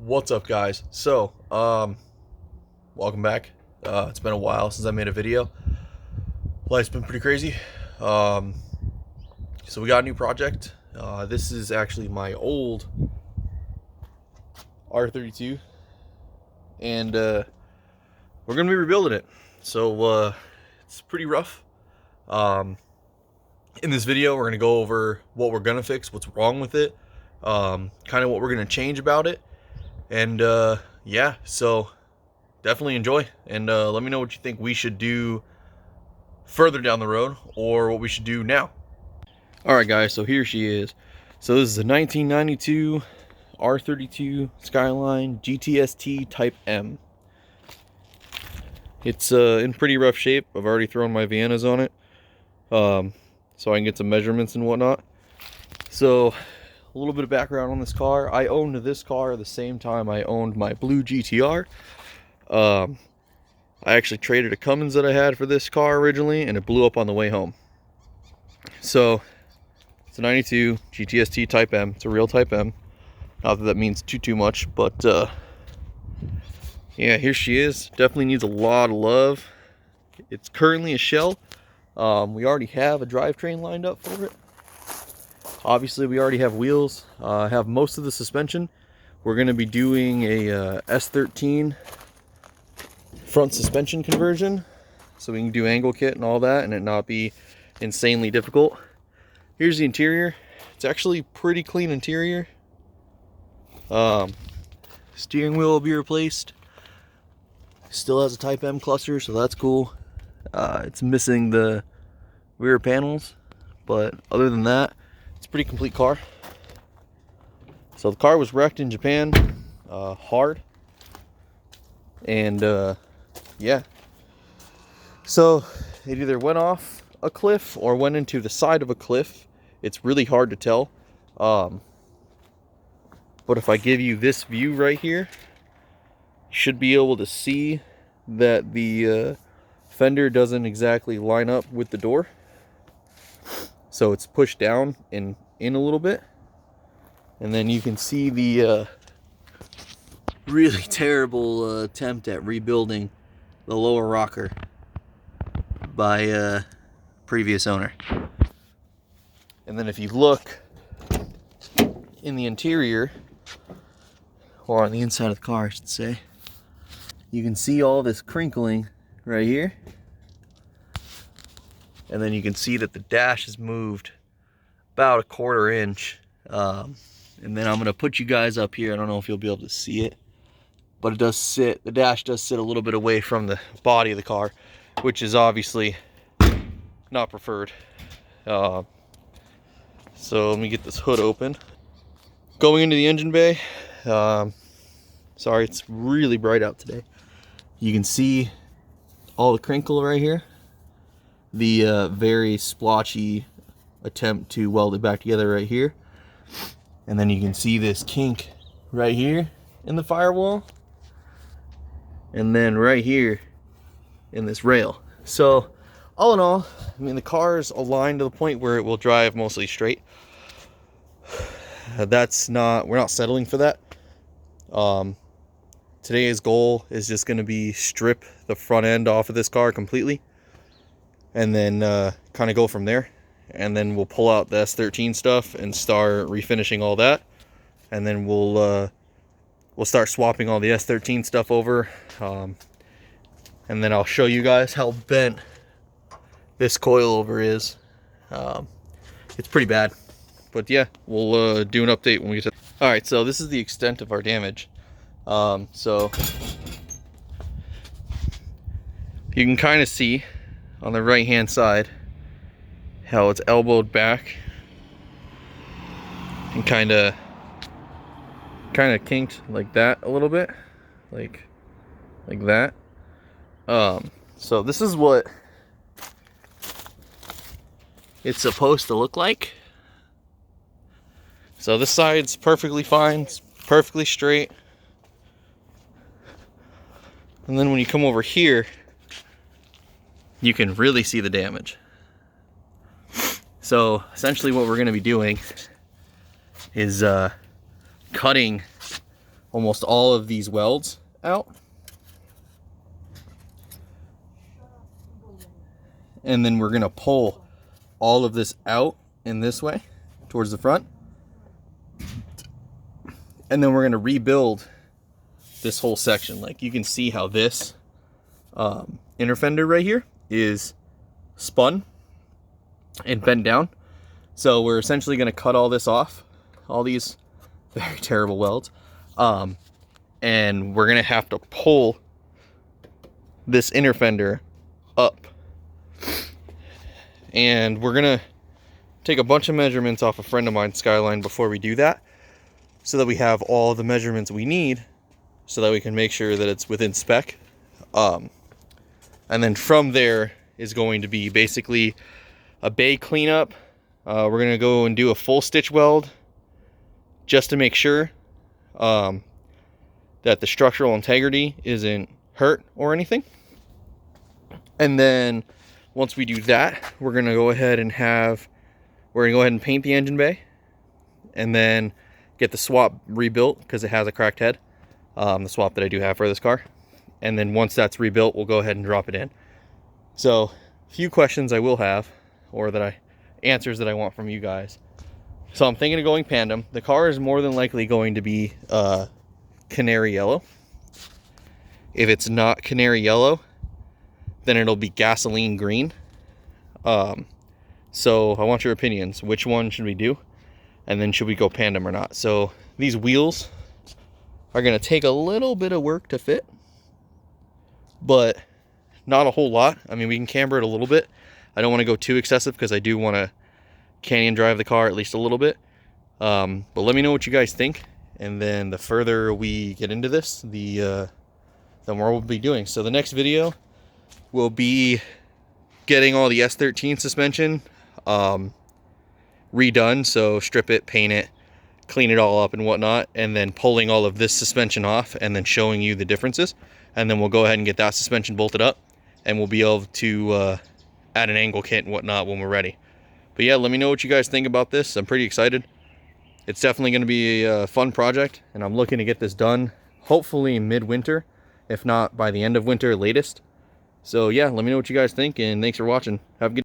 What's up, guys? So, welcome back. It's been a while since I made a video. Life's been pretty crazy. So we got a new project. This is actually my old R32, and we're gonna be rebuilding it. So it's pretty rough. In this video, we're gonna go over what we're gonna fix, what's wrong with it, kind of what we're gonna change about it. And yeah, so definitely enjoy, and let me know what you think we should do further down the road, or what we should do now. All right, guys, so here she is. So this is a 1992 R32 Skyline GTST Type M. It's in pretty rough shape. I've already thrown my Viennas on it, so I can get some measurements and whatnot. So a little bit of background on this car. I owned this car the same time I owned my blue GTR. I actually traded a Cummins that I had for this car originally, and it blew up on the way home. So it's a 92 GTST Type M. It's a real Type M. Not that that means too much, but yeah, here she is. Definitely needs a lot of love. It's currently a shell. We already have a drivetrain lined up for it. Obviously, we already have wheels, have most of the suspension. We're going to be doing a S13 front suspension conversion, so we can do angle kit and all that, and it not be insanely difficult. Here's the interior. It's actually pretty clean interior. Steering wheel will be replaced. Still has a Type M cluster, so that's cool. It's missing the rear panels, but other than that, it's a pretty complete car. So the car was wrecked in Japan, hard, and yeah. So it either went off a cliff or went into the side of a cliff. It's really hard to tell. But if I give you this view right here, you should be able to see that the fender doesn't exactly line up with the door. So it's pushed down and in a little bit. And then you can see the really terrible attempt at rebuilding the lower rocker by previous owner. And then if you look in the interior, or on the inside of the car I should say, you can see all this crinkling right here. And then you can see that the dash has moved about a 1/4 inch. And then I'm going to put you guys up here. I don't know if you'll be able to see it, but it does sit, the dash does sit a little bit away from the body of the car, which is obviously not preferred. So let me get this hood open. Going into the engine bay, sorry, it's really bright out today. You can see all the crinkle right here. The very splotchy attempt to weld it back together right here. And then you can see this kink right here in the firewall. And then right here in this rail. So all in all, I mean, the car is aligned to the point where it will drive mostly straight. We're not settling for that. Today's goal is just going to be strip the front end off of this car completely, and then kind of go from there. And then we'll pull out the S13 stuff and start refinishing all that, and then we'll start swapping all the S13 stuff over, and then I'll show you guys how bent this coilover is. It's pretty bad, but yeah, we'll do an update when we get to. All right, so this is the extent of our damage. So you can kind of see on the right hand side how it's elbowed back and kind of kinked like that a little bit, like that. So this is what it's supposed to look like. So this side's perfectly fine, it's perfectly straight. And then when you come over here, you can really see the damage. So essentially what we're going to be doing is cutting almost all of these welds out. And then we're gonna pull all of this out in this way towards the front. And then we're gonna rebuild this whole section. Like you can see how this inner fender right here is spun and bent down. So we're essentially gonna cut all this off, all these very terrible welds. And we're gonna have to pull this inner fender up. And we're gonna take a bunch of measurements off a friend of mine's Skyline before we do that, so that we have all the measurements we need, so that we can make sure that it's within spec. And then from there is going to be basically a bay cleanup. We're gonna go and do a full stitch weld just to make sure that the structural integrity isn't hurt or anything. And then once we do that, we're gonna go ahead and paint the engine bay, and then get the swap rebuilt because it has a cracked head, the swap that I do have for this car. And then once that's rebuilt, we'll go ahead and drop it in. So a few questions I will have, or answers that I want from you guys. So I'm thinking of going Pandem. The car is more than likely going to be canary yellow. If it's not canary yellow, then it'll be gasoline green. So I want your opinions. Which one should we do? And then should we go Pandem or not? So these wheels are gonna take a little bit of work to fit, but not a whole lot. I mean, we can camber it a little bit. I don't want to go too excessive because I do want to canyon drive the car at least a little bit. But let me know what you guys think. And then the further we get into this, the more we'll be doing. So the next video will be getting all the S13 suspension redone. So strip it, paint it, clean it all up and whatnot, and then pulling all of this suspension off and then showing you the differences. And then we'll go ahead and get that suspension bolted up, and we'll be able to add an angle kit and whatnot when we're ready. But yeah, let me know what you guys think about this. I'm pretty excited. It's definitely going to be a fun project, and I'm looking to get this done hopefully midwinter, if not by the end of winter latest. So yeah, let me know what you guys think, and thanks for watching. Have a good